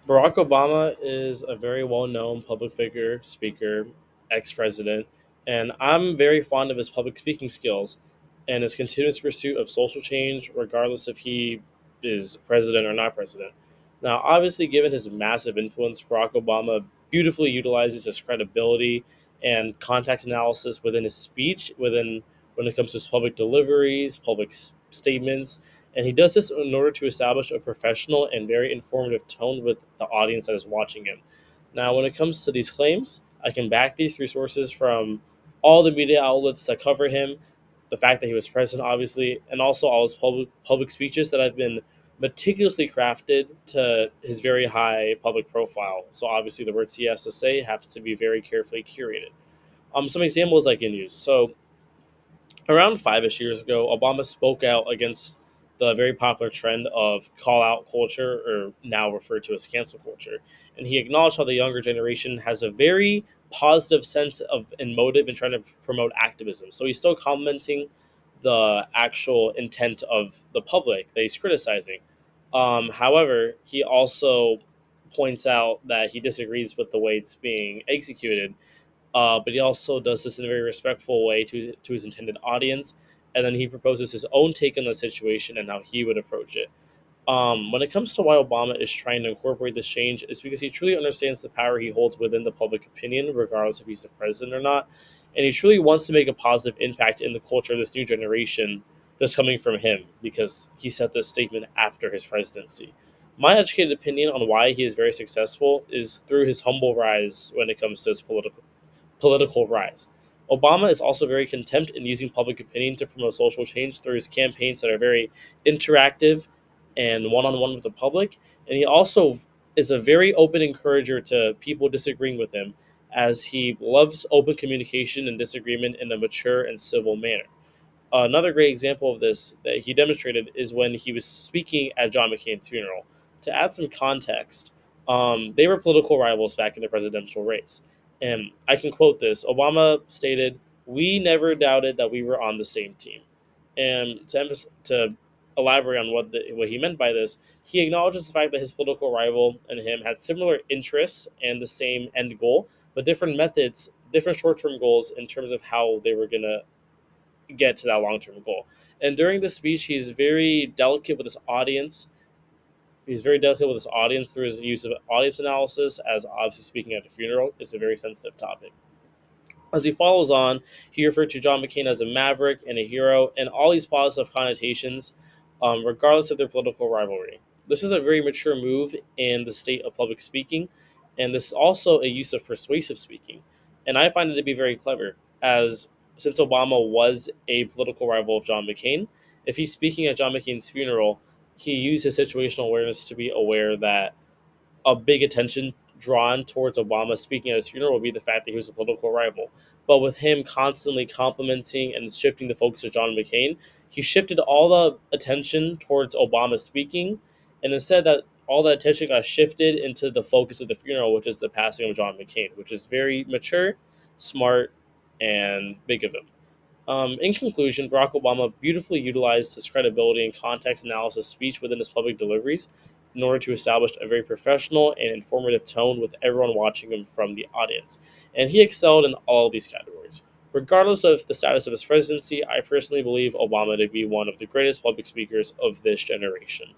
Barack Obama is a very well known public figure, speaker, ex president, and I'm very fond of his public speaking skills and his continuous pursuit of social change, regardless if he is president or not president. Now, obviously, given his massive influence, Barack Obama beautifully utilizes his credibility and context analysis within his speech, within when it comes to his public deliveries, statements, and he does this in order to establish a professional and very informative tone with the audience that is watching him. Now, when it comes to these claims, I can back these through sources from all the media outlets that cover him, the fact that he was president, obviously, and also all his public speeches that have been meticulously crafted to his very high public profile. So obviously, the words he has to say have to be very carefully curated. Some examples I can use. So around 5-ish years ago, Obama spoke out against the very popular trend of call out culture, or now referred to as cancel culture. And he acknowledged how the younger generation has a very positive sense of and motive in trying to promote activism. So he's still commenting the actual intent of the public that he's criticizing. However, he also points out that he disagrees with the way it's being executed, but he also does this in a very respectful way to his intended audience. And then he proposes his own take on the situation and how he would approach it. When it comes to why Obama is trying to incorporate this change, it's because he truly understands the power he holds within the public opinion, regardless if he's the president or not. And he truly wants to make a positive impact in the culture of this new generation just coming from him, because he said this statement after his presidency. My educated opinion on why he is very successful is through his humble rise when it comes to his political rise. Obama is also very contempt in using public opinion to promote social change through his campaigns that are very interactive and one on one with the public. And he also is a very open encourager to people disagreeing with him, as he loves open communication and disagreement in a mature and civil manner. Another great example of this that he demonstrated is when he was speaking at John McCain's funeral. To add some context, they were political rivals back in the presidential race. And I can quote this. Obama stated, "We never doubted that we were on the same team." And to elaborate on what he meant by this, he acknowledges the fact that his political rival and him had similar interests and the same end goal, but different methods, different short term goals in terms of how they were going to get to that long term goal. And during this speech, he's very delicate with his audience. He's very delicate with his audience through his use of audience analysis, as obviously speaking at a funeral is a very sensitive topic. As he follows on, he referred to John McCain as a maverick and a hero, and all these positive connotations, regardless of their political rivalry. This is a very mature move in the state of public speaking, and this is also a use of persuasive speaking. And I find it to be very clever, as since Obama was a political rival of John McCain, if he's speaking at John McCain's funeral, he used his situational awareness to be aware that a big attention drawn towards Obama speaking at his funeral would be the fact that he was a political rival. But with him constantly complimenting and shifting the focus to John McCain, he shifted all the attention towards Obama speaking, and instead that all that attention got shifted into the focus of the funeral, which is the passing of John McCain, which is very mature, smart, and big of him. In conclusion, Barack Obama beautifully utilized his credibility and context analysis speech within his public deliveries in order to establish a very professional and informative tone with everyone watching him from the audience. And he excelled in all of these categories. Regardless of the status of his presidency, I personally believe Obama to be one of the greatest public speakers of this generation.